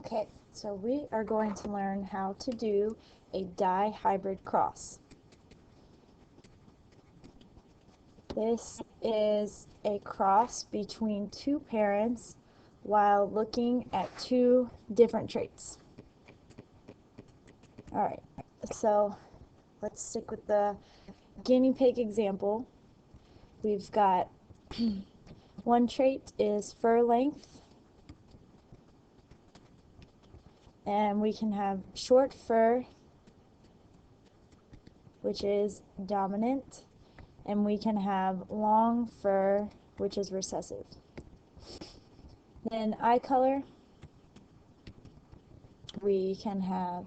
Okay, so we are going to learn how to do a dihybrid cross. This is a cross between two parents while looking at two different traits. Alright, so let's stick with the guinea pig example. We've got one trait is fur length, and we can have short fur, which is dominant, and we can have long fur, which is recessive. Then eye color, we can have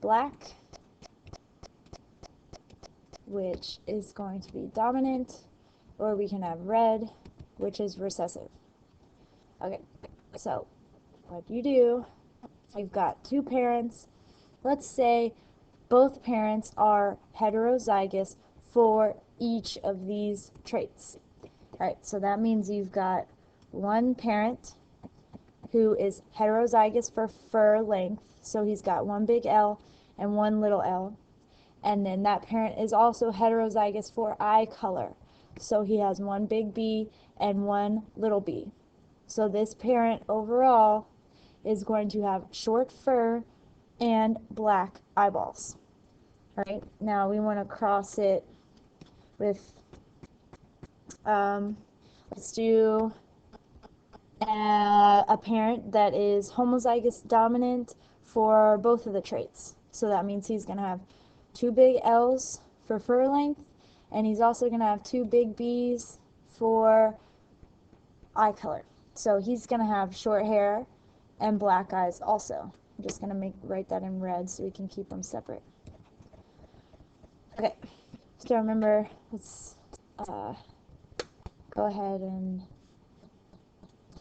black, which is going to be dominant, or we can have red, which is recessive. Okay, so what you do, you've got two parents. Let's say both parents are heterozygous for each of these traits. Alright, so that means you've got one parent who is heterozygous for fur length, so he's got one big L and one little l. And then that parent is also heterozygous for eye color, so he has one big B and one little b. So this parent overall is going to have short fur and black eyeballs. Alright, now we want to cross it with, let's do a parent that is homozygous dominant for both of the traits. So that means he's going to have two big L's for fur length, and he's also going to have two big B's for eye color. So he's going to have short hair and black eyes also. I'm just going to write that in red so we can keep them separate. Okay, so remember, let's go ahead and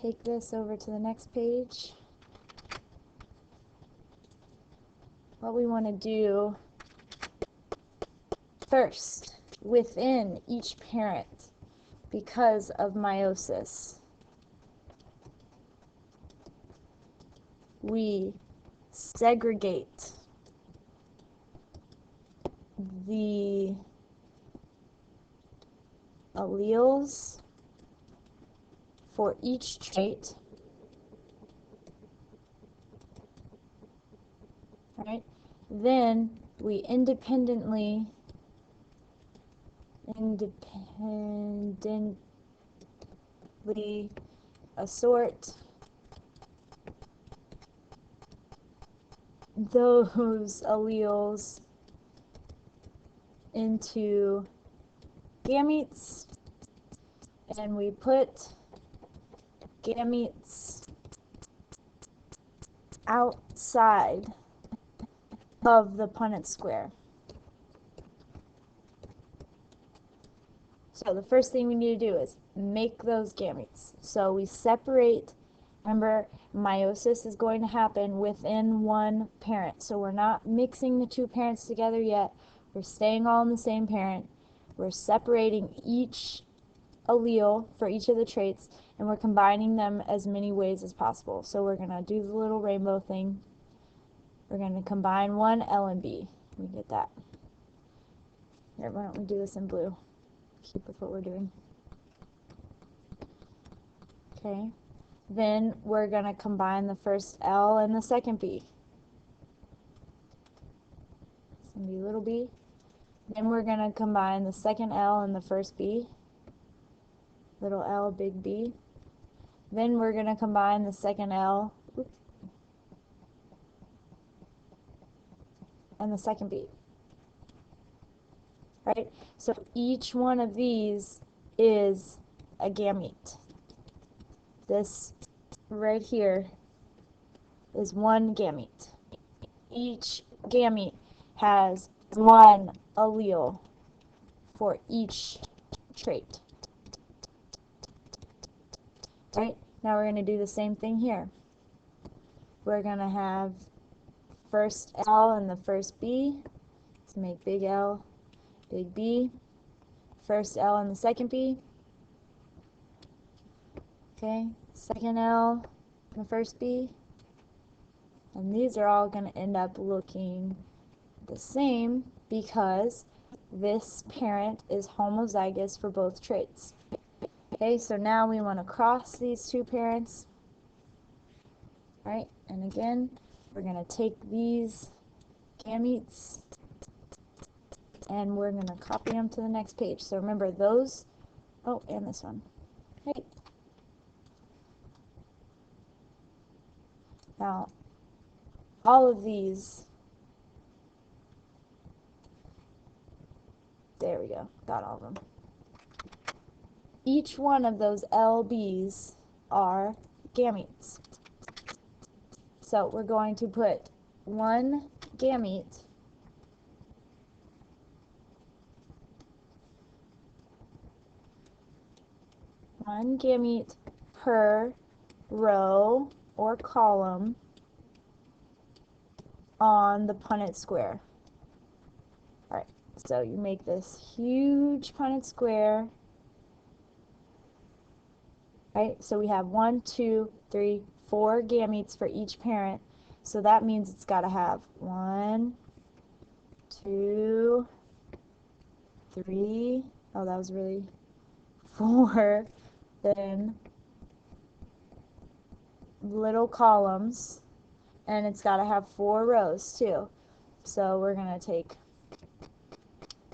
take this over to the next page. What we want to do first, within each parent, because of meiosis, we segregate the alleles for each trait. Right? Then we independently assort those alleles into gametes, and we put gametes outside of the Punnett square. So the first thing we need to do is make those gametes. So we separate, remember, meiosis is going to happen within one parent. So we're not mixing the two parents together yet. We're staying all in the same parent. We're separating each allele for each of the traits, and we're combining them as many ways as possible. So we're going to do the little rainbow thing. We're going to combine one L and B. We get that. Here, why don't we do this in blue? Keep with what we're doing. Okay. Then we're going to combine the first L and the second B. It's going to be little b. Then we're going to combine the second L and the first B. Little L, big B. Then we're going to combine the second L and the second B. Right? So each one of these is a gamete. This right here is one gamete. Each gamete has one allele for each trait. Right? Now we're going to do the same thing here. We're going to have first L and the first B. Let's make big L, big B. First L and the second B. Okay, second L and the first B. And these are all going to end up looking the same because this parent is homozygous for both traits. Okay, so now we want to cross these two parents. All right, and again, we're going to take these gametes and we're going to copy them to the next page. So remember those, oh, and this one. Hey. Now, all of these, there we go, got all of them. Each one of those LBs are gametes. So we're going to put one gamete per row or column on the Punnett square. All right, so you make this huge Punnett square. Right, so we have 1, 2, 3, 4 gametes for each parent. So that means it's got to have 1, 2, 3. Oh, that was really 4. Then little columns, and it's got to have 4 rows too. So we're going to take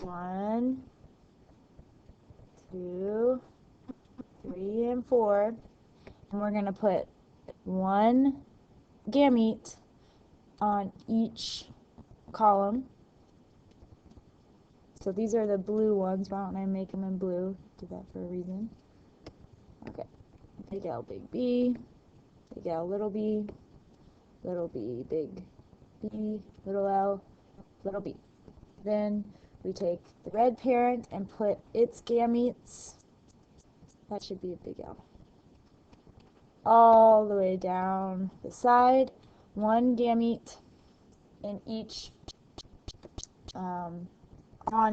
1, 2, 3, and 4, and we're going to put 1 gamete on each column. So these are the blue ones. Why don't I make them in blue? Did that for a reason. Okay. Big L, big B, big L, little b, big B, little L, little b. Then we take the red parent and put its gametes, that should be a big L, all the way down the side, 1 gamete in each, on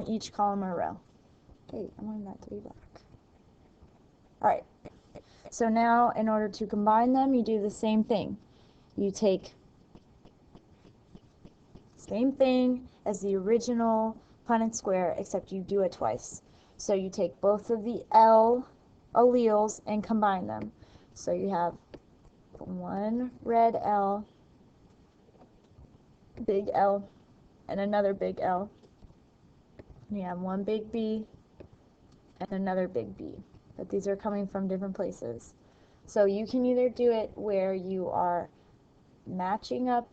each column or row. Hey, I wanted that to be black. Alright, so now in order to combine them, you do the same thing. You take same thing as the original Punnett square, except you do it twice. So you take both of the L alleles and combine them. So you have 1 red L, big L, and another big L. And you have 1 big B and another big B. But these are coming from different places. So you can either do it where you are matching up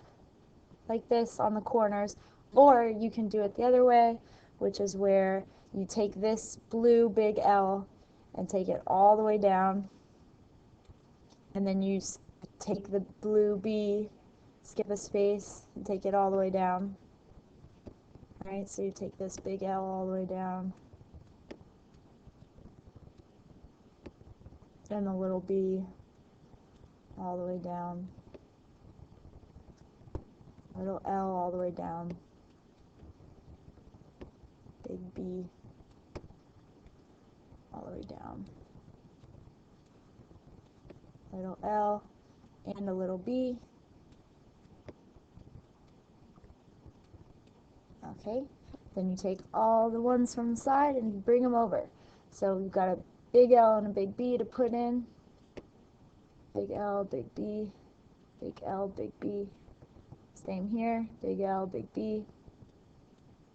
like this on the corners, or you can do it the other way, which is where you take this blue big L and take it all the way down, and then you take the blue B, skip a space, and take it all the way down. Alright, so you take this big L all the way down, and the little b all the way down, little L all the way down, big B all the way down, little L and a little b. Okay, then you take all the ones from the side and you bring them over. So you've got a big L and a big B to put in. Big L, big B, big L, big B. Same here, big L, big B.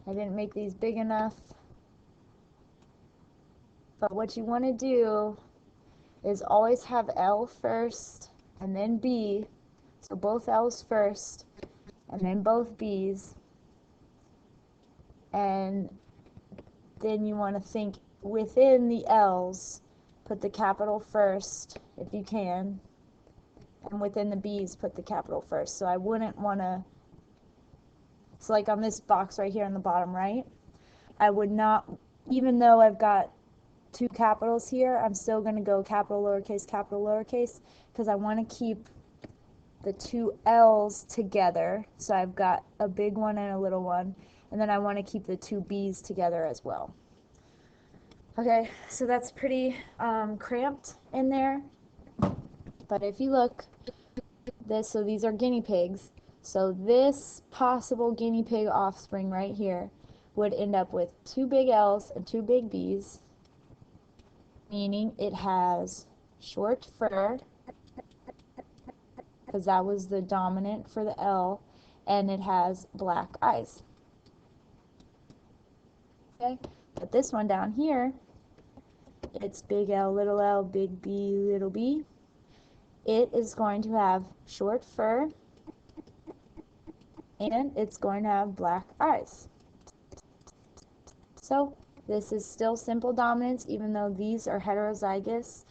I didn't make these big enough. But what you want to do is always have L first and then B. So both L's first and then both B's. And then you want to think within the L's, put the capital first if you can, and within the B's put the capital first. So I wouldn't want to, so like on this box right here on the bottom right, I would not, even though I've got 2 capitals here, I'm still going to go capital, lowercase, because I want to keep the 2 L's together. So I've got a big one and a little one, and then I want to keep the 2 B's together as well. Okay, so that's pretty cramped in there, but if you look, so these are guinea pigs, So this possible guinea pig offspring right here would end up with 2 big L's and 2 big B's, meaning it has short fur, because that was the dominant for the L, and it has black eyes. Okay, but this one down here, it's big L, big B, little b. It is going to have short fur, and it's going to have black eyes. So this is still simple dominance, even though these are heterozygous.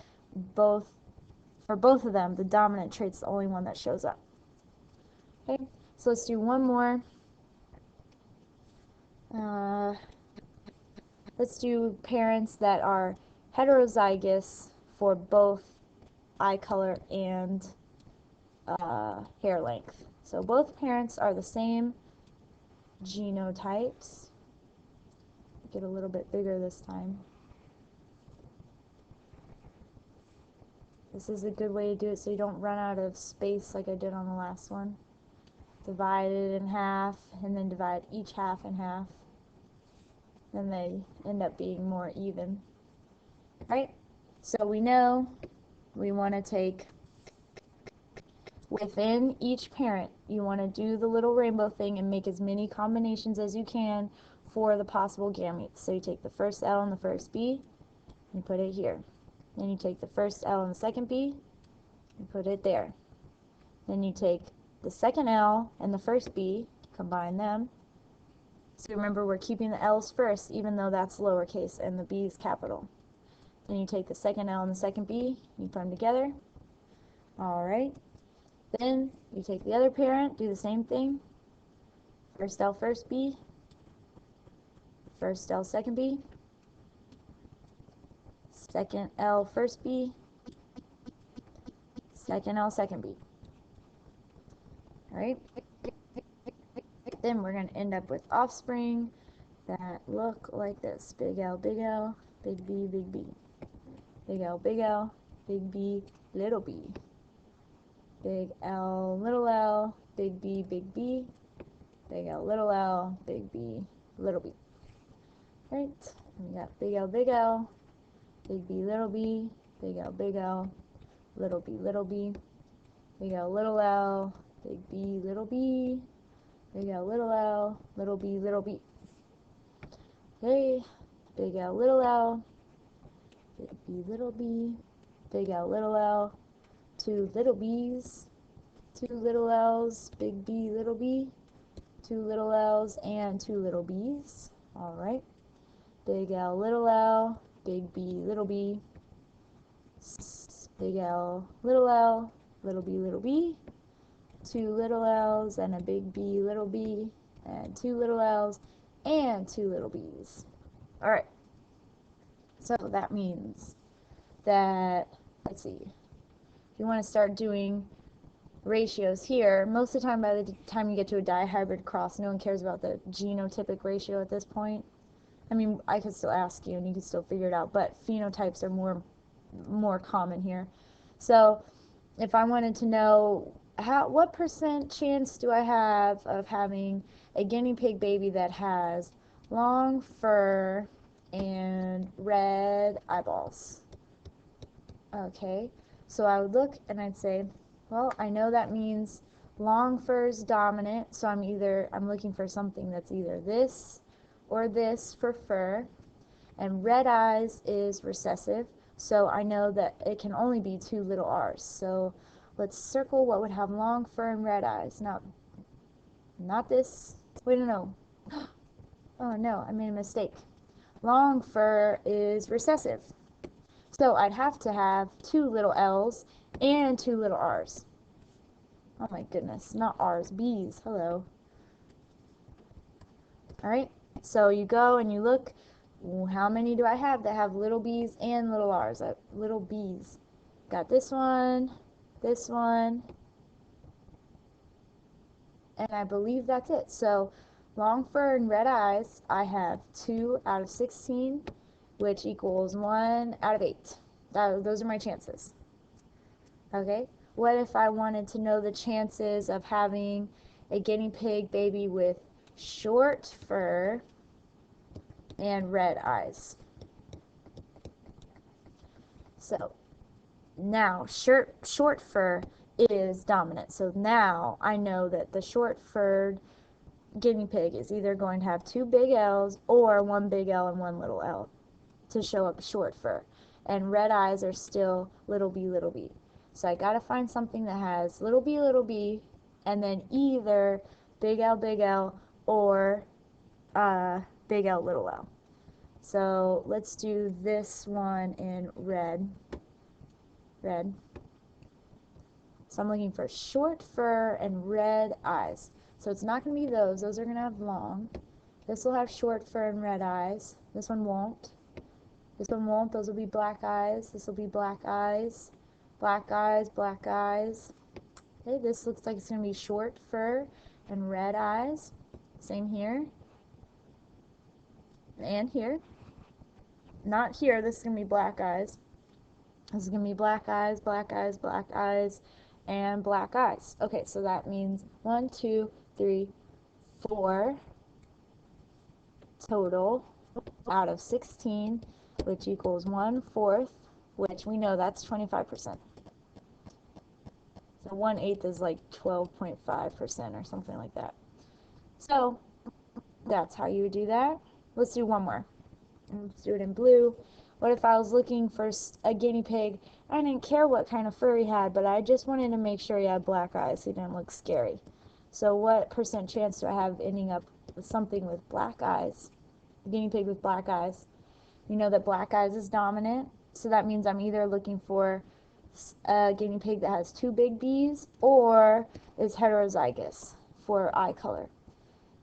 For both of them, the dominant trait's the only one that shows up. Okay, so let's do one more. Let's do parents that are heterozygous for both eye color and hair length. So both parents are the same genotypes. Get a little bit bigger this time. This is a good way to do it so you don't run out of space like I did on the last one. Divide it in half and then divide each half in half. Then they end up being more even. Right? So we know we want to take within each parent, you want to do the little rainbow thing and make as many combinations as you can for the possible gametes. So you take the first L and the first B, and put it here. Then you take the first L and the second B, and put it there. Then you take the second L and the first B, combine them. So remember, we're keeping the L's first, even though that's lowercase and the B is capital. Then you take the second L and the second B, you put them together. All right. Then you take the other parent, do the same thing. First L, first B. First L, second B. Second L, first B. Second L, second B. All right. Then we're going to end up with offspring that look like this. Big L, big B, big B. Big L, big B, little b. Big L, big B, big B. Big L, big B, little b. Right? And we got big L, big B, little b. Big L, little b, little b. Big L, big B, little b. Big L, little b, little b. Okay, big L, big B, little b. Big L, 2 little b's, 2 little L's, big B, little b. 2 little L's and 2 little b's. All right. Big L, big B, little b. Big L, little b, little b. 2 little L's and a big B, little b. And 2 little L's and 2 little b's. All right. So that means that, let's see, if you want to start doing ratios here, most of the time, by the time you get to a dihybrid cross, no one cares about the genotypic ratio at this point. I mean, I could still ask you and you could still figure it out, but phenotypes are more common here. So if I wanted to know what % chance do I have of having a guinea pig baby that has long fur and red eyeballs? Okay, so I would look and I'd say, well, I know that means long fur is dominant, so I'm looking for something that's either this or this for fur, and red eyes is recessive, so I know that it can only be 2 little r's. So let's circle what would have long fur and red eyes. Now, not this. Wait, no. Oh no, I made a mistake. Long fur is recessive. So I'd have to have 2 little L's and 2 little R's. Oh my goodness, not R's, B's. Hello. All right, so you go and you look, how many do I have that have little b's and little R's? Little b's. Got this one, and I believe that's it. So long fur and red eyes, I have 2 out of 16, which equals 1 out of 8. Those are my chances. Okay, what if I wanted to know the chances of having a guinea pig baby with short fur and red eyes. So now short fur is dominant. So now I know that the short-furred guinea pig is either going to have two big L's or one big L and one little L to show up short fur. And red eyes are still little b, little b. So I got to find something that has little b, and then either big L, or big L, little L. So let's do this one in red. Red. So I'm looking for short fur and red eyes. So it's not going to be those. Those are going to have long. This will have short fur and red eyes. This one won't. This one won't. Those will be black eyes. This will be black eyes. Black eyes, black eyes. Okay, this looks like it's going to be short fur and red eyes. Same here. And here. Not here. This is going to be black eyes. This is going to be black eyes, black eyes, black eyes, and black eyes. Okay, so that means 1, 2, 3, 4 total out of 16, which equals 1/4, which we know that's 25%. So 1/8 is like 12.5% or something like that. So that's how you would do that. Let's do one more. Let's do it in blue. What if I was looking for a guinea pig? I didn't care what kind of fur he had, but I just wanted to make sure he had black eyes so he didn't look scary. So what % chance do I have of ending up with something with black eyes? A guinea pig with black eyes. You know that black eyes is dominant, so that means I'm either looking for a guinea pig that has two big B's or is heterozygous for eye color.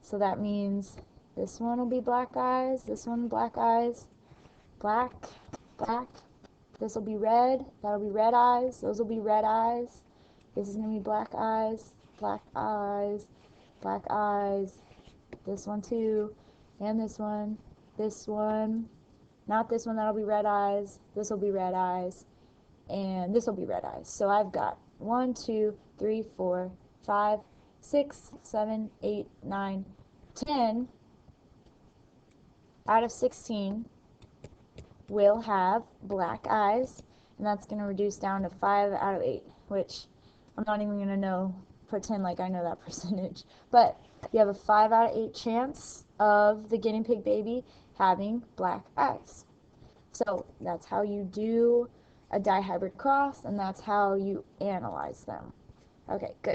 So that means this one will be black eyes, this one black eyes, black, black. This will be red, that'll be red eyes, those will be red eyes. This is going to be black eyes, black eyes, black eyes. This one too, and this one, not this one, that'll be red eyes, this will be red eyes, and this will be red eyes. So I've got 1, 2, 3, 4, 5, 6, 7, 8, 9, 10 out of 16 will have black eyes, and that's going to reduce down to 5 out of 8, which I'm not even going to pretend like I know that percentage. But you have a 5 out of 8 chance of the guinea pig baby having black eyes. So that's how you do a dihybrid cross, and that's how you analyze them. Okay, good.